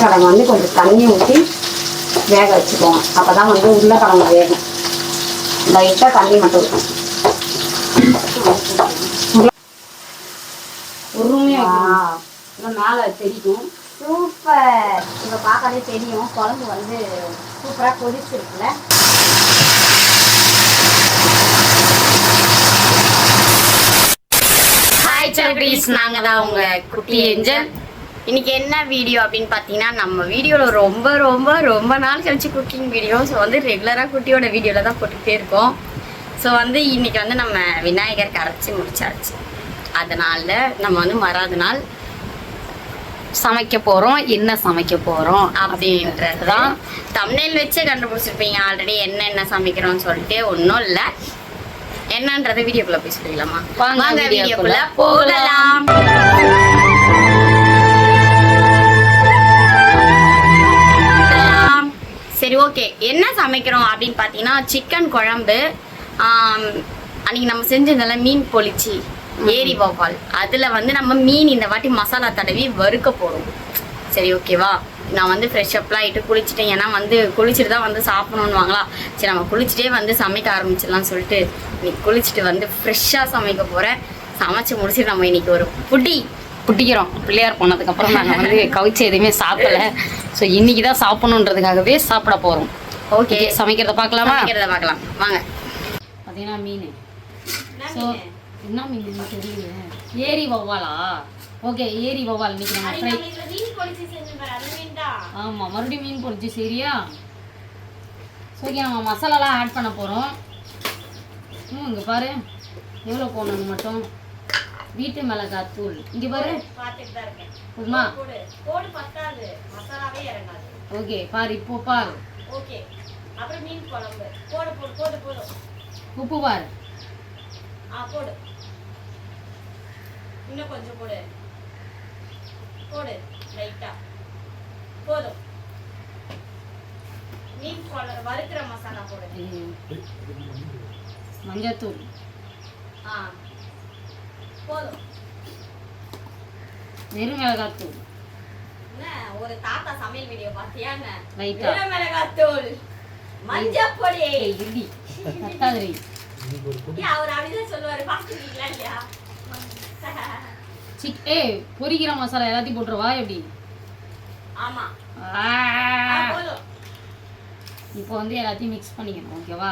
கடலை வந்து கொஞ்சம் தண்ணி ஊற்றி வேக வச்சுக்கோங்க. அப்போ தான் வந்து உருளைக்கிழங்கு வேகும். லைட்டாக தண்ணி மட்டும் இருக்கும். உருமையாக மேலே தெரியும். சூப்பர். இப்போ பார்க்கவே தெரியும் குழம்பு வந்து சூப்பராக கொதிச்சிருக்குல்ல. ஹாய் செல்பிஸ், நாங்கள் தான் உங்கள் குட்டி ஏஞ்சல். இன்னைக்கு என்ன வீடியோ அப்படின்னு பார்த்தீங்கன்னா, நம்ம வீடியோவில் ரொம்ப ரொம்ப ரொம்ப நாள் கழிச்சு குக்கிங் வீடியோ. ஸோ வந்து ரெகுலராக குட்டியோட வீடியோவில் தான் போட்டுக்கிட்டே இருக்கோம். ஸோ வந்து இன்னைக்கு வந்து நம்ம விநாயகர் கரைச்சி முடிச்சாச்சு. அதனால் நம்ம வந்து மறாவது நாள் சமைக்க போகிறோம். என்ன சமைக்க போகிறோம் அப்படின்றது தான் தம்ப்நெயில் வச்சே கண்டுபிடிச்சிருப்பீங்க ஆல்ரெடி. என்ன சமைக்கிறோம்னு சொல்லிட்டு ஒன்றும் இல்லை. என்னன்றதை வீடியோக்குள்ளே போய் சொல்லிடலாமா? வாங்க வீடியோக்குள்ளே போகலாம். சரி, ஓகே. என்ன சமைக்கிறோம் அப்படின்னு பார்த்தீங்கன்னா, சிக்கன் குழம்பு. அன்றைக்கி நம்ம செஞ்சதில் மீன் பொளிச்சி ஏரி வவ்வால், அதில் வந்து நம்ம மீன் இந்த வாட்டி மசாலா தடவி வறுக்க போகிறோம். சரி, ஓகேவா? நான் வந்து ஃப்ரெஷ்அப்லாம் ஆகிட்டு குளிச்சுட்டேன். ஏன்னா வந்து குளிச்சுட்டு தான் வந்து சாப்பிடணுன்னு வாங்களா. சரி, நம்ம குளிச்சுட்டே வந்து சமைக்க ஆரம்பிச்சிடலாம்னு சொல்லிட்டு இன்னைக்கு குளிச்சுட்டு வந்து ஃப்ரெஷ்ஷாக சமைக்க போகிறேன். சமைச்சு முடிச்சுட்டு நம்ம இன்னைக்கு ஒரு புட்டிக்கிறோம். பிள்ளையார் போனதுக்கப்புறம் நாங்கள் வந்து கவிச்சு எதுவுமே சாப்பிடல. ஸோ இன்னைக்கு தான் சாப்பிடணுன்றதுக்காகவே சாப்பிட போகிறோம். ஓகே, சமைக்கிறத பார்க்கலாமா? பார்க்கலாம் வாங்க. பார்த்தீங்கன்னா மீன். ஸோ என்ன மீன் தெரியல. ஏரி வவ்வாலா? ஓகே, ஏரி வவ்வால் இன்னைக்கு நம்ம ஃப்ரை. ஆமாம், மறுபடியும் மீன் பொரிச்சு. சரியா? ஓகே, நம்ம மசாலாலாம் ஆட் பண்ண போகிறோம். இங்கே பாரு எவ்வளோ போடணும் மட்டும். வீட்டு மிளகாய் தூள் இங்கே பாரு. போதுமா? ஓகே, பாரு இப்போ பாரு. உப்பு பாரு. போடு, இன்னும் கொஞ்சம் போடு. போடு லைட்டா, போதும். மீன் வறுக்கிற மசாலா போடு. மஞ்சத்தூள் போதும். வெறும் மிளகாத்தூள். ஒரு தாத்தா சமையல் வீடியோ பாத்தியா? லைட்டா வெறும் மிளகாத்தூள், மஞ்சள் பொடி. இல்லி தட்டாதரி. அவர் அப்படிதான் சொல்லுவாரு. பாத்துட்டீங்களா இல்லையா? பொரிக்கிற மசாலா எல்லாத்தையும் போட்டுருவா எப்படி? ஆமா, போதும். இப்போ வந்து எல்லாத்தையும் மிக்ஸ் பண்ணிக்கணும். ஓகேவா?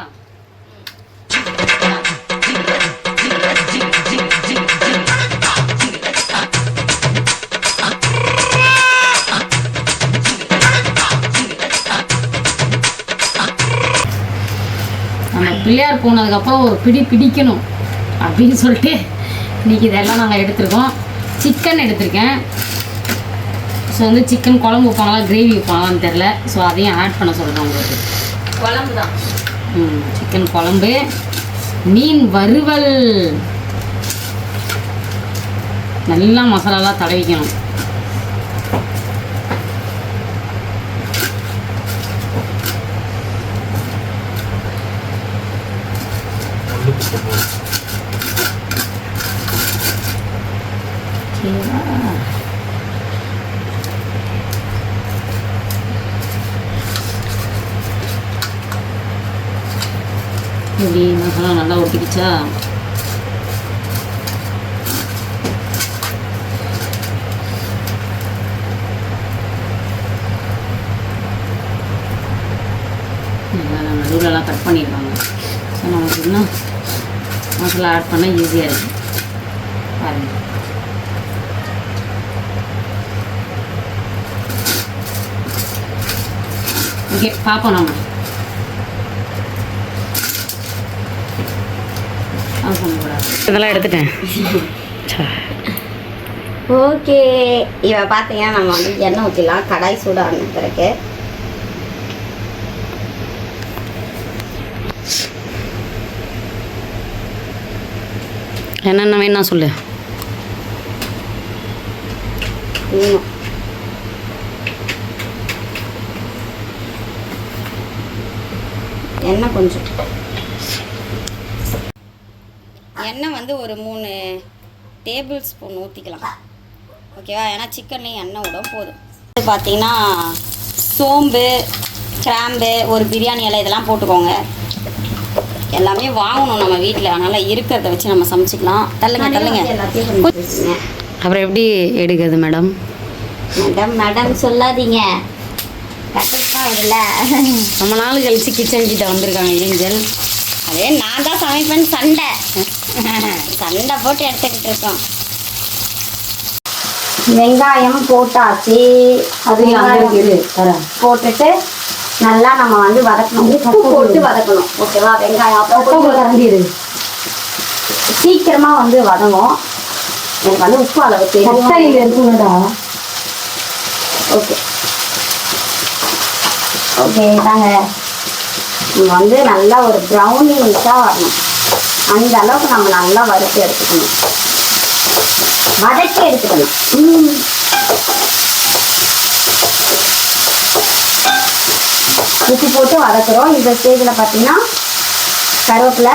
நம்ம பிள்ளையார் போனதுக்கப்புறம் ஒரு பிடிக்கணும் அப்படின்னு சொல்லிட்டு இன்னைக்கு இதெல்லாம் நாங்கள் எடுத்துருக்கோம். சிக்கன் எடுத்திருக்கேன். ஸோ வந்து சிக்கன் குழம்பு வைப்பாங்களா கிரேவி வைப்பாங்களான்னு தெரில. ஸோ அதையும் ஆட் பண்ண சொல்கிறேன் உங்களுக்கு. குழம்பு தான். சிக்கன் குழம்பு, மீன் வறுவல். நல்லா மசாலாலாம் தடவிக்கணும். இப்படி மசாலா நல்லா ஒட்டிக்கிச்சா? நடுவில்லாம் கட் பண்ணிடுவாங்க. ஸோ நமக்கு இன்னும் மசாலா ஆட் பண்ண ஈஸியாக இருக்கும். பாருங்கள். ஓகே, பார்ப்போம். நம்ம இதெல்லாம் எடுத்துட்டேன். ஓகே, இவ பார்த்தீங்கன்னா நம்ம வந்து எண்ணெய் ஊற்றிடலாம். கடாய் சூடான பிறகு என்னென்ன வேணா சொல்லு. எண்ணெய் கொஞ்சம். எண்ணெய் வந்து ஒரு 3 டேபிள் ஸ்பூன் ஊற்றிக்கலாம். ஓகேவா? ஏன்னா சிக்கன்லேயும் எண்ணெய் விடும். போதும். பார்த்தீங்கன்னா சோம்பு, கிராம்பு, ஒரு பிரியாணி இலை இதெல்லாம் போட்டுக்கோங்க. எல்லாமே வாங்கணும் நம்ம வீட்டில், அதனால் இருக்கிறத வச்சு நம்ம சமைச்சிக்கலாம். தள்ளுங்க. எல்லாத்தையும் அப்புறம் எப்படி எடுக்கிறது மேடம்? மேடம் சொல்லாதீங்க, கரெக்டாக இல்லை. ரொம்ப நாள் கழிச்சு கிச்சன் கிட்ட வந்திருக்காங்க ஏஞ்சல். அதே நான் தான் சமைப்பேன்னு சண்டை போட்டு எடுத்துக்கிட்டு இருக்கோம். வெங்காயம் போட்டாச்சு. அது போட்டுட்டு நல்லா நம்ம வந்து வதக்கணும். உப்பு போட்டு வதக்கணும். ஓகேவா? வெங்காயம் அப்புறம் சீக்கிரமா வந்து வதங்கும். எனக்கு வந்து உப்பு அளவு தெரியும். ஓகே ஓகே தாங்க. நம்ம வந்து நல்லா ஒரு ப்ரௌனிஷாக வரணும். அந்த அளவுக்கு நம்ம நல்லா வதக்கி எடுத்துக்கணும். உப்பு போட்டு வதக்குறோம். இந்த ஸ்டேஜில் பார்த்தீங்கன்னா கருவேப்பிலை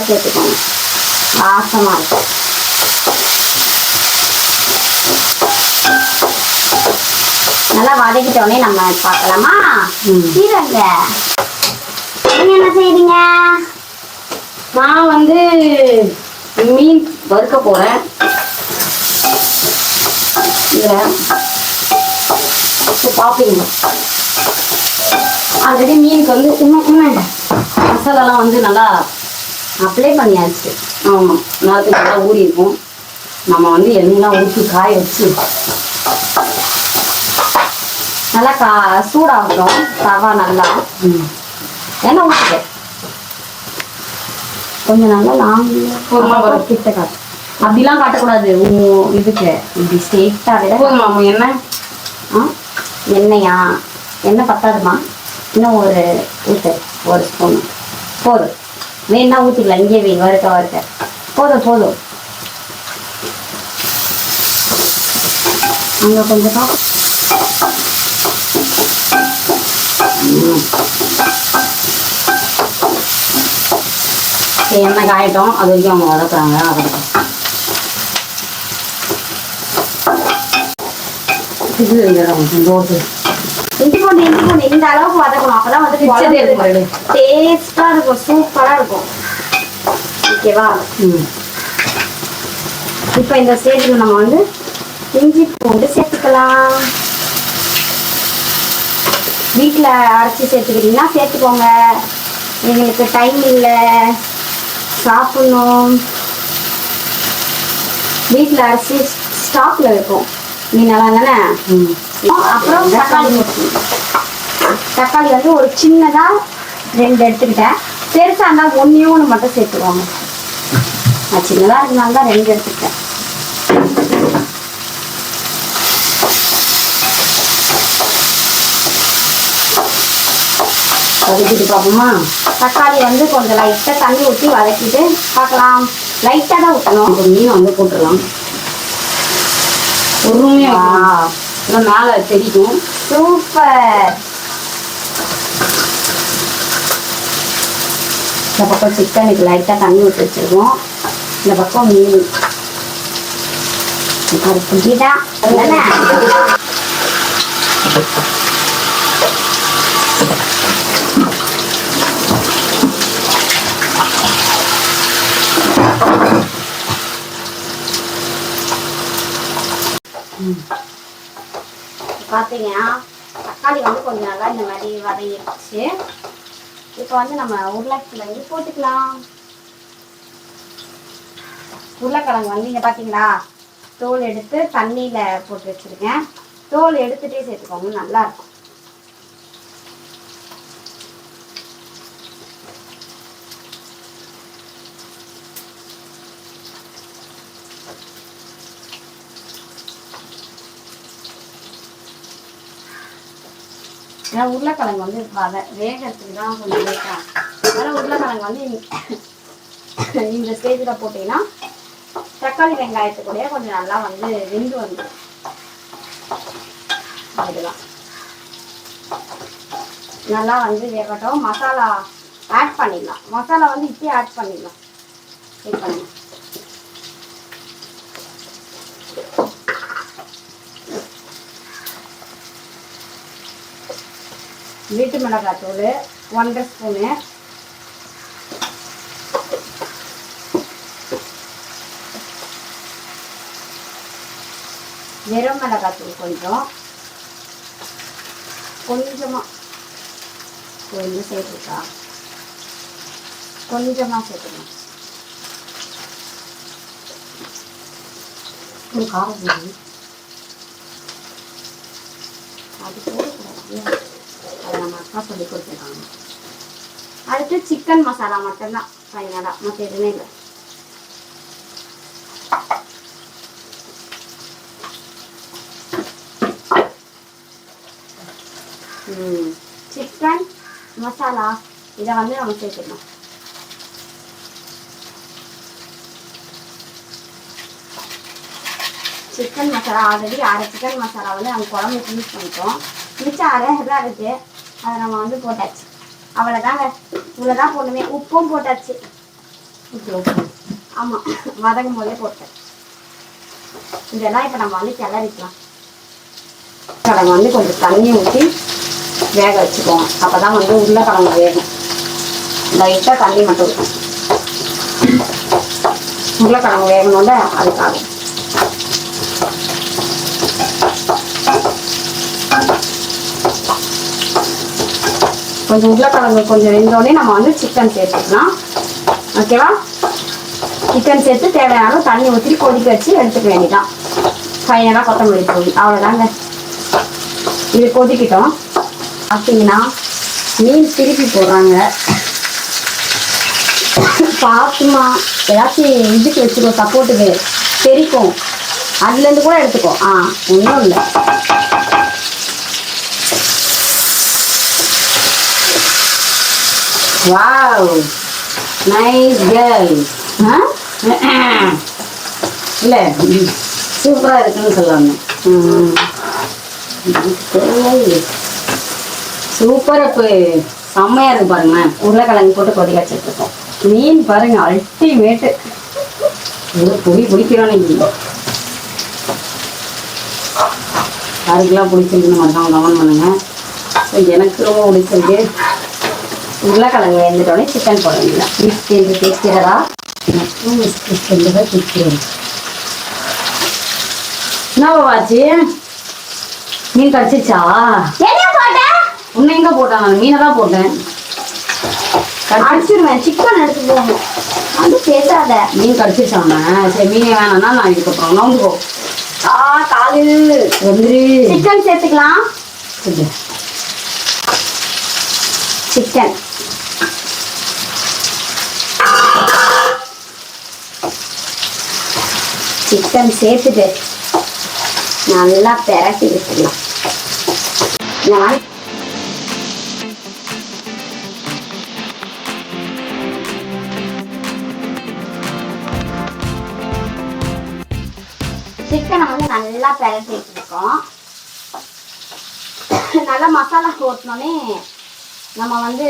சேர்த்துக்கோங்க. வாசமாக இருக்கும். நல்லா வதக்கிட்டோடனே நம்ம பார்க்கலாமா? சீரங்க நீங்க என்ன செய்றீங்க? நான் வந்து மீன் வறுக்க போகிறேன். இதில் பார்ப்பீங்க ஆல்ரெடி மீனுக்கு வந்து மசாலாலாம் வந்து நல்லா அப்ளை பண்ணியாச்சு. ஆமாம், நாளைக்கு நல்லா ஊறி இருக்கும். நம்ம வந்து எண்ணெய்லாம் ஊற்றி காய வச்சு நல்லா சூடாகட்டும். தவா நல்லா எண்ணெய் ஊற்றிட்டு கொஞ்சம் நல்லா லாங் கிட்ட காட்டு. அப்படிலாம் காட்டக்கூடாது. இதுக்கு இப்படி ஸ்ட்ரெயிட்டாக போதுமா எண்ணெய்? எண்ணெயா? எண்ணெய் பத்தாதுமா, இன்னும் ஒரு ஸ்பூன் போதும். வேணா ஊற்றிக்கலாம். இங்கே வறுக்க போதும். அங்கே கொஞ்சம் எண்ணெய் காயட்டும். அது வரைக்கும் அவங்க வதக்குறாங்க. இஞ்சி பூண்டு இந்த அளவுக்கு வதக்கணும். அப்பதான் வந்து டேஸ்டா இருக்கும், சூப்பரா இருக்கும். ஓகேவா? இப்போ இந்த ஸ்டேஜில் நம்ம வந்து இஞ்சி பூண்டு சேர்த்துக்கலாம். வீட்டில் அரைச்சி சேர்த்துக்கிட்டீங்கன்னா சேர்த்துக்கோங்க. எங்களுக்கு டைம் இல்லை, சாப்பிடணும். வீட்டில் அரைச்சி ஸ்டாக்ல இருக்கும். நீ நல்லா தானே? அப்புறம் தக்காளி வந்து ஒரு சின்னதாக 2 எடுத்துக்கிட்டேன். பெருசாக இருந்தால் 1 மட்டும் சேர்த்துக்கோங்க. நான் சின்னதாக இருந்தாலும் தான் 2 எடுத்துக்கிட்டேன். வதக்கிட்டு பார்ப்போமா? தக்காளி வந்து கொஞ்சம் லைட்டாக தண்ணி ஊற்றி வதக்கிட்டு பார்க்கலாம். லைட்டாக தான் ஊற்றணும். மீன் வந்து போட்டுடலாம். ஒரு மேலே தெரியும். சூப்பர். இந்த பக்கம் சிக்கனுக்கு லைட்டாக தண்ணி ஊற்றி வச்சிருக்கோம். இந்த பக்கம் மீன் புரியுதான்? பார்த்தீங்கன்னா தக்காளி வந்து கொஞ்சம் நல்லா இந்த மாதிரி வதங்கிடுச்சு. இப்போ வந்து நம்ம உருளைக்கிழங்கு போட்டுக்கலாம். உருளைக்கிழங்கு வந்து இங்கே பார்த்தீங்களா, தோல் எடுத்து தண்ணியில் போட்டு வச்சுருக்கேன். தோல் எடுத்துகிட்டே சேர்த்துக்கோங்க, நல்லாயிருக்கும். ஏன்னா உருளைக்கிழங்கு வந்து வேகிறதுக்கு தான் கொஞ்சம் லேட்டாக. அதனால் உருளைக்கிழங்கு வந்து இந்த ஸ்டேஜில் போட்டிங்கன்னா தக்காளி வெங்காயத்துக்கூடயே கொஞ்சம் நல்லா வந்து வெந்து வந்துடும். அதுதான் நல்லா வந்து வேகட்டும். மசாலா ஆட் பண்ணிடலாம். மசாலா வந்து இப்பயே ஆட் பண்ணிடலாம். வீட்டு மிளகாய் தூள் 1.5 ஸ்பூனு, வெறும் மிளகாய் தூள் கொஞ்சம் சேர்த்துக்கா, கொஞ்சமாக சேர்த்துக்கணும். ஒரு காரம் பொடி அது போடக்கூடாது, அதை நம்ம அக்கா சொல்லி கொடுத்துருக்காங்க. அடுத்து சிக்கன் மசாலா மட்டும்தான் ஃபைனலாக, மற்ற எதுவுமே இல்லை. சிக்கன் மசாலா இதை வந்து நம்ம சேர்த்துக்கணும். சிக்கன் மசாலா ஆல்ரெடி அரை சிக்கன் மசாலா வந்து நம்ம குழம்புக்கு யூஸ் பண்ணிட்டோம். மிச்சம் அரை இதாக இருக்குது, அதை நம்ம வந்து போட்டாச்சு. அவ்வளோதாங்க, இவ்வளோதான் போடணுமே. உப்பும் போட்டாச்சு. ஆமாம், வதக்கும் போதே போட்டேன். இதெல்லாம் இப்போ நம்ம வந்து கிளறிக்கலாம். கடலை வந்து கொஞ்சம் தண்ணி ஊற்றி வேக வச்சுக்குவோம். அப்போ தான் வந்து உருளைக்கிழங்கு வேகும். லைட்டாக தண்ணி மட்டும் இருக்கும், உருளைக்கிழங்கு வேகணும்ல அதுக்காக. கொஞ்சம் உருளைக்கிழங்கு கொஞ்சம் வெந்தோடனே நம்ம வந்து சிக்கன் சேர்த்துக்கலாம். ஓகேவா? சிக்கன் சேர்த்து தேவையான தண்ணி ஊற்றி கொதிக்க வச்சு எடுத்துக்க வேண்டியதான். ஃபைனலாக கொத்தமல்லி பொடி, அவ்வளோதாங்க. இது கொதிக்கிட்டோம். பார்த்தீங்கன்னா மீன் திருப்பி போடுறாங்க. பார்த்துமா ஏதாச்சும் இதுக்கு வச்சுக்கோ, சப்போர்ட்டுக்கு தெரிக்கும், அதுலேருந்து கூட எடுத்துக்கோ. ஒன்றும் இல்லை. Wow, nice girl. இல்லை, சூப்பராக இருக்குன்னு சொல்லாங்க. சூப்பர். இப்போ செம்மையாக இருக்கு பாருங்க. உருளைக்கிழங்கு போட்டு கொதிக்க வச்சுருக்கோம். மீன் பாருங்க, அல்டிமேட்டு. பொடி பிடிக்கிறோம். நீங்கள் யாருக்கெல்லாம் பிடிச்சிருக்குன்னு மட்டும் கமெண்ட் பண்ணுங்க. எனக்கு ரொம்ப பிடிச்சிருக்கு. உருளைக்கிழங்கு வெந்துட்டோடனே சிக்கன் போட வேண்டியதான். மிக்ஸ் என்று கேட்கிறதா? கேட்கிறேன். என்னவாச்சு? மீன் கடிச்சிச்சா? உன்னை எங்க போட்டேன்? நான் மீனை தான் போட்டேன். அடிச்சிருவேன். சிக்கன் எடுத்து போகணும். வந்து பேசாத. மீன் கடிச்சிச்சாங்க. சரி, மீனே வேணாம்னா நான் இதுக்கப்புறம் நவுந்து போ. காலு வந்துரு. சிக்கன் சேர்த்துக்கலாம். சிக்கன் சிக்கன் சேர்த்துட்டு நல்லா பெரட்டி விட்டுடலாம். சிக்கனை வந்து நல்லா பெரட்டி வச்சுருக்கோம். நல்லா மசாலா போட்டோன்னே நம்ம வந்து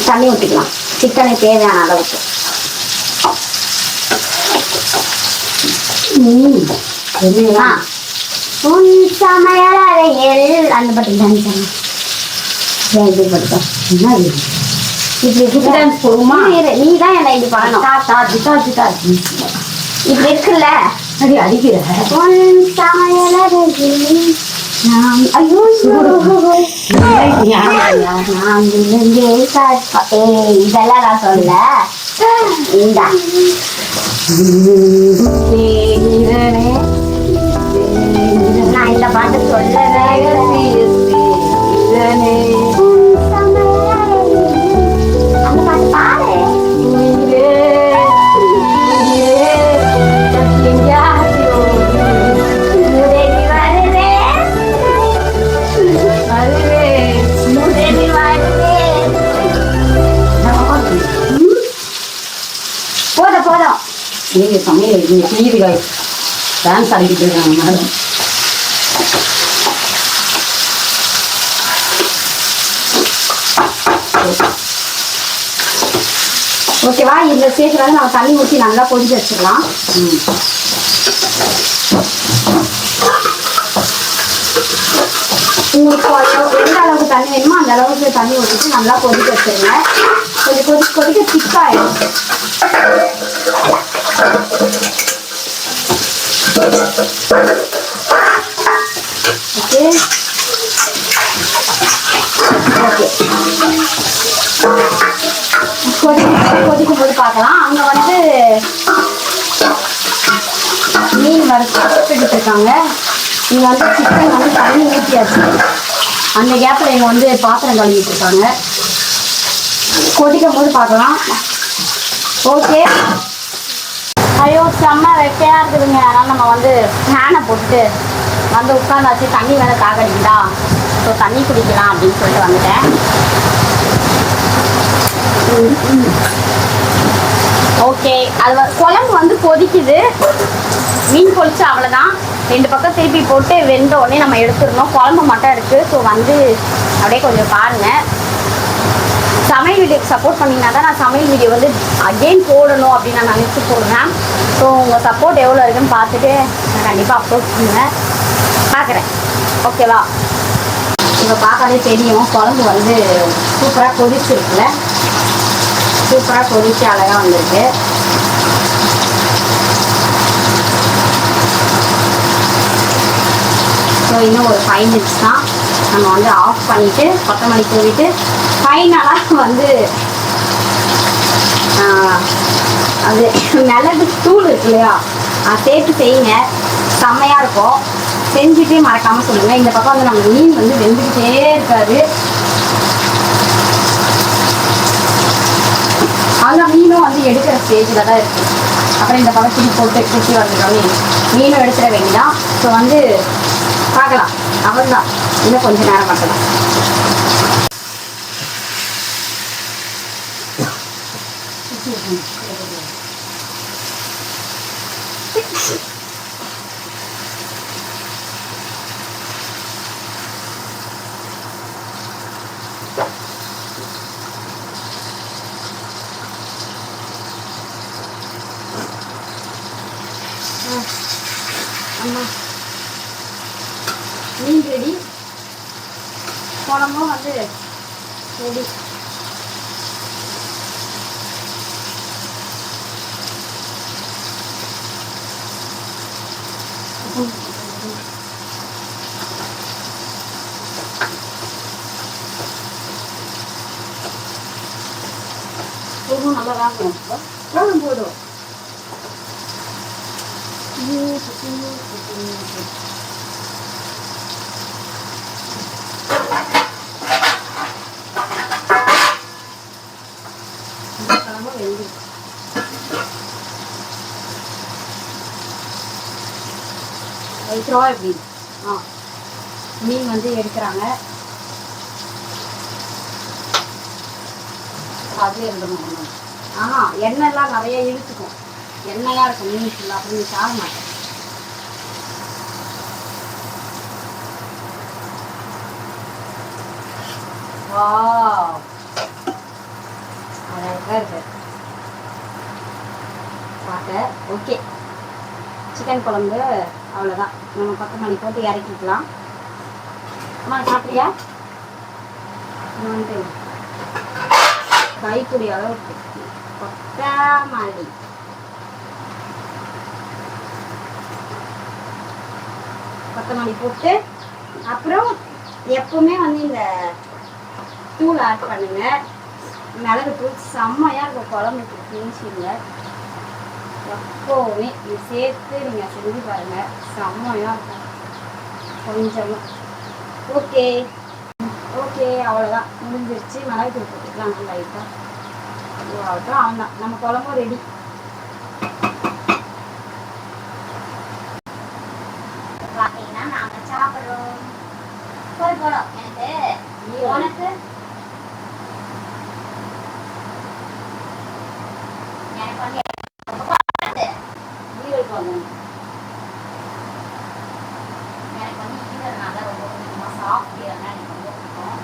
தண்ணி ஊற்றிக்கலாம். சிக்கனை தேவையான அளவுக்கு. சமையல் அந்த பட்டு போடுமா? நீ தான் என்ன இப்படி பண்ணணும். இப்படி இருக்குல்ல, அது அடிக்கிற இதெல்லாம் நான் சொல்ல. நான் இந்த பாட்டு சொல்லவே அந்த பாட்டு பாரு. போதும். நீங்க சமையல் டிவி டான்ஸ் ஆடிக்கிட்டு இருக்காங்க மேடம். ஓகேவா? இந்த ஸ்டேஜ்ல வந்து நம்ம தண்ணி ஊற்றி நல்லா கொதிச்சு வச்சுக்கலாம். உங்களுக்கு எந்த அளவுக்கு தண்ணி வேணுமோ அந்த அளவுக்கு தண்ணி ஊற்றிட்டு நல்லா கொதிக்க வச்சுருங்க. கொஞ்சம் கொதிக்க திக்காயிடும். ஓகே கொதிக்கும் போது பார்க்கலாம். அங்கே வந்து மீன் வறுத்துட்டு இருக்காங்க. இங்கே வந்து சிக்கன் வந்து தண்ணி ஊற்றியாச்சு. அந்த கேப்பில் இவங்க வந்து பாத்திரம் கழுவிட்டு இருக்காங்க. கொதிக்கும் போது பார்க்கலாம். ஓகே. ஐயோ செம்ம வெக்கையாக இருக்குதுங்க. அதனால் நம்ம வந்து ஃபேனை போட்டுட்டு வந்து உட்காந்தாச்சு. தண்ணி வேலை தாக்கடிக்குதா, ஸோ தண்ணி குடிக்கலாம் அப்படின்னு சொல்லிட்டு வந்துட்டேன். ஓகே, அது குழம்பு வந்து கொதிக்குது. மீன் பொரிச்சு அவ்வளோதான். 2 பக்கம் திருப்பி போட்டு வெந்த உடனே நம்ம எடுத்துடணும். குழம்பு மட்டும் இருக்குது. ஸோ வந்து அப்படியே கொஞ்சம் பாருங்கள். சமையல் வீடியோக்கு சப்போர்ட் பண்ணிங்கன்னா தான் நான் சமையல் வீடியோ வந்து அகெயின் போடணும் அப்படின்னு நான் நினச்சி போடுவேன். ஸோ உங்கள் சப்போர்ட் எவ்வளோ இருக்குன்னு பார்த்துட்டு நான் கண்டிப்பாக அப்லோட் பண்ணுவேன். பார்க்குறேன். ஓகேவா? இப்போ பார்த்தாலே தெரியும் குழம்பு வந்து சூப்பராக கொதிச்சிருக்குல்ல. சூப்பராக கொதிச்சு அழகாக வந்திருக்கு. ஸோ இன்னும் ஒரு 5 minutes தான். நம்ம வந்து ஆஃப் பண்ணிவிட்டு கொத்தமல்லி தூவிட்டு ஃபைனலாக வந்து அது மிளகு தூள் இருக்கு இல்லையா, அது சேர்த்து செய்யுங்க. செம்மையாக இருக்கும். செஞ்சுட்டு மறக்காமல் சொல்லுங்கள். இந்த பக்கம் வந்து நம்ம மீன் வந்து வெந்துக்கிட்டே இருக்காது. அந்த மீனும் வந்து எடுக்கிற ஸ்டேஜில் தான் இருக்குது. அப்புறம் இந்த பக்கம் திருப்பி போட்டு குச்சி வந்துட்டோன்னே மீனும் எடுத்துட வேண்டியதான். ஸோ வந்து பார்க்கலாம். அவ்வளோதான். இன்னும் கொஞ்சம் நேரம் மட்டும்தான். அம்மா மீன் ரெடி, குழம்பும் வந்து ரெடி. நல்லா வாங்கணும். போதும். எப்படி மீன் வந்து எடுக்கிறாங்க. அதுவே இருந்துடும். எண்ணெய்லாம் நிறைய இழுத்துக்கும். எண்ணெயாக இருக்கும் மீன் ஃபுல்லாக. அப்படி சாக மாட்டேன். அழகாக இருக்கு பார்க்க. ஓகே, சிக்கன் குழம்பு அவ்வளோதான். நம்ம கொத்தமல்லி போட்டு இறக்கிக்கலாம். அம்மா சாப்பிட்றியா? வந்து கைக்குடி அளவுக்கு கொத்தமல்லி. கொத்தமல்லி போட்டு அப்புறம் எப்பவுமே வந்து இந்த தூள் ஆட் பண்ணுங்க. மிளகு தூள் செம்மையாக இருக்கும் குழம்புக்கு. ஃபினிஷிங்க எப்போவுமே இது சேர்த்து நீங்கள் செஞ்சு பாருங்கள். செம்மையாக இருக்கும். கொஞ்சமாக ஓகே. ஓகே, அவ்வளோதான். முடிஞ்சிருச்சு. மிளகு தூள் போட்டுக்கலாம் லைட்டாக. அவ்வளோதான். அவன்தான் நம்ம குழம்பும் ரெடி. பார்த்தீங்கன்னா நாங்கள் சாப்பிட்றோம். போதும் எனக்கு உனக்கு எனக்கு வந்து ஈரல் போகணும். எனக்கு வந்து ஈரல்னால ரொம்ப பிடிக்குமா, சாஃப்ட் ஈரல்னா எனக்கு ரொம்ப பிடிக்கும்.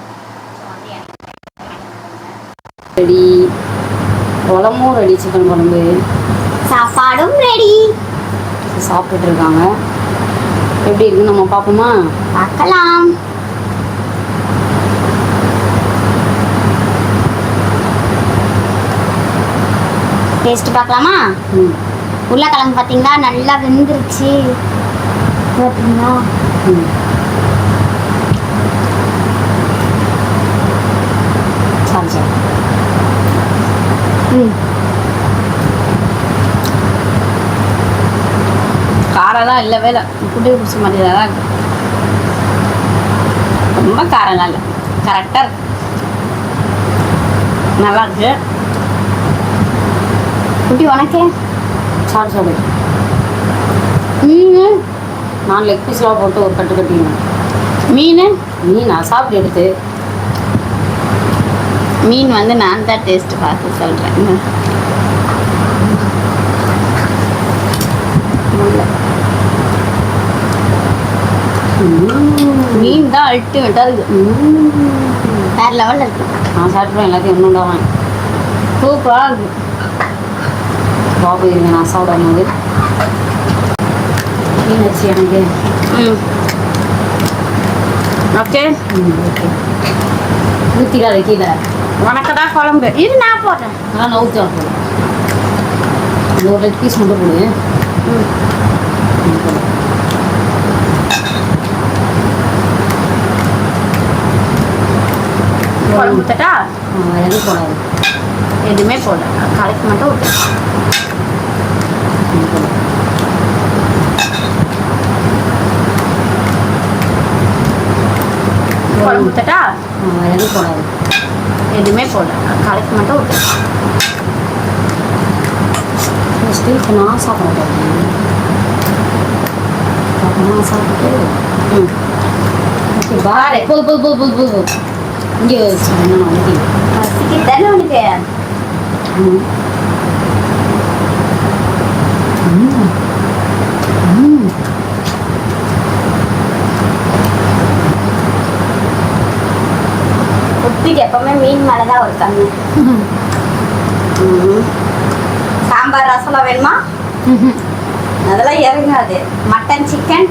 ஸோ வந்து எனக்கு ரெடி. குழம்பும் ரெடி. சிக்கன் குழம்பு, சாப்பாடும் ரெடி. சாப்பிட்டுட்டு இருக்காங்க. எப்படி இருக்குன்னு நம்ம பார்ப்போமா? பார்க்கலாம். டேஸ்ட் பார்க்கலாமா? உருளைக்கிழங்கு பார்த்தீங்களா நல்லா வெந்துருச்சு. பார்த்தீங்களா? சரி சரி. காரெல்லாம் இல்லவே இல்லை. குட்டி குடிச்ச மாதிரி தான் இருக்கு. ரொம்ப காரெல்லாம் இல்லை, கரெக்டாக இருக்கு. நல்லா இருக்கு. குட்டி உனக்கே சாரி சொல்லு. மீன் நான் லெக் பீஸ்லாம் போட்டு ஒரு கட்டு கட்டிடுவேன். மீன் நான் சாப்பிட்டு எடுத்து மீன் வந்து நான் தான் டேஸ்ட் பார்த்து சொல்கிறேன். மீன் தான் அல்டிமேட்டாக இருக்குது. வேறு லெவலில் இருக்குது. நான் சாப்பிட்ருவேன் எல்லாத்தையும் ஒன்றுண்டாவேன். சூப்பராக இருக்குது. பாபு இருங்க நான் சாப்பிடும் போது மீன் வச்சு எனக்கு. Okay okay. ஊற்றிக்காத கீழே. உனக்கு தான் குழம்பு. இது நான் போடுறேன். நான் ஊற்றி போடுறேன். இது ஒரு லெக் பீஸ் மட்டும் போடு. குழம்பு ஊற்றட்டா? எதுவும் போடாது. எதுவுமே போடல. கலக்கி மட்டும் ஊற்று. குழம்பு ஊற்றட்டா? எதுவும் போடாது. எதுவுமே போடல. கலக்கி மட்டும் ஊற்று. ஃபஸ்ட்டு நான் சாப்பிட்றேன். நான் சாப்பிட்டு ஓகே பாரு. போது இங்கே வச்சுருந்தேன் நான் ஊற்றி. பசிக்கு தானே உனக்கு? குட்டிக்கு எப்பவுமே மீன் மேலே தான் ஒரு கண்ணு. சாம்பார் ரசம்லாம் வேணுமா? அதெல்லாம் இறங்காது. மட்டன் சிக்கன்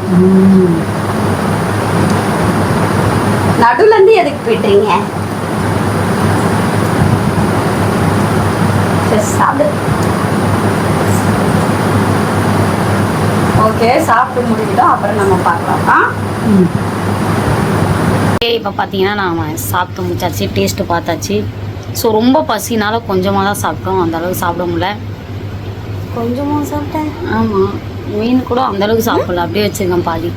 நடுவுலேருந்து எதுக்கு போயிட்டுறீங்க? சாப்பிடு. ஓகே சாப்பிட்டு முடிஞ்சிட்டோம். அப்புறம் நம்ம பார்க்கலாம். சரி, இப்போ பார்த்தீங்கன்னா நான் சாப்பிட்டு முடிச்சாச்சு. டேஸ்ட்டு பார்த்தாச்சு. ஸோ ரொம்ப பசினால கொஞ்சமாக தான் சாப்பிட்டோம். அந்தளவுக்கு சாப்பிட முடியல. கொஞ்சமாக சாப்பிட்டேன். ஆமாம், மீன் கூட அந்தளவுக்கு சாப்பிடல. அப்படியே வச்சுருக்கேன் பாதி.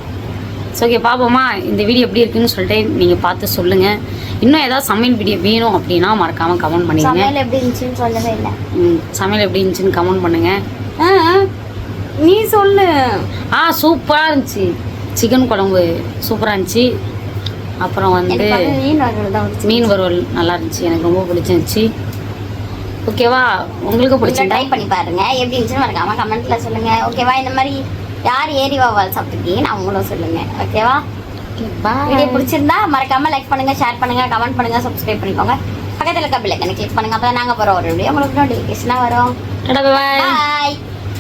ஸோ ஓகே பார்ப்போமா இந்த வீடியோ எப்படி இருக்குன்னு சொல்லிட்டு நீங்கள் பார்த்து சொல்லுங்கள். இன்னும் ஏதாவது சமையல் வீடியோ வேணும் அப்படின்னா மறக்காமல் கமெண்ட் பண்ணிடுங்க. சமையல் எப்படி இருந்துச்சுன்னு சொல்லவே இல்லை. சமையல் எப்படி இருந்துச்சுன்னு கமெண்ட் பண்ணுங்கள். நீ சொல்லு. சூப்பராக இருந்துச்சு. சிக்கன் குழம்பு சூப்பராக இருந்துச்சு. அப்புறம் வந்து மீன் வறுவல் நல்லா இருந்துச்சு. எனக்கு ரொம்ப பிடிச்சிருந்துச்சு. ஓகேவா? உங்களுக்கு பிடிச்சிருந்தா ட்ரை பண்ணி பாருங்க. எப்படி இருந்துச்சுன்னு மறக்காம கமெண்ட்ல சொல்லுங்க. ஓகேவா? இந்த மாதிரி யார் ஏரி வவ்வால் சாப்பிட்டுருக்கீங்கன்னு அவங்களும் சொல்லுங்க. ஓகேவா? வீடியோ பிடிச்சிருந்தா மறக்காம லைக் பண்ணுங்க, ஷேர் பண்ணுங்க, கமெண்ட் பண்ணுங்க, சப்ஸ்கிரைப் பண்ணிக்கோங்க. பக்கத்தில் இருக்க பெல் ஐகானை கிளிக் பண்ணுங்க. அப்போ நாங்கள் போகிற ஒரு வீடியோ உங்களுக்கு நோட்டிஃபிகேஷனாக வரும். பாய்.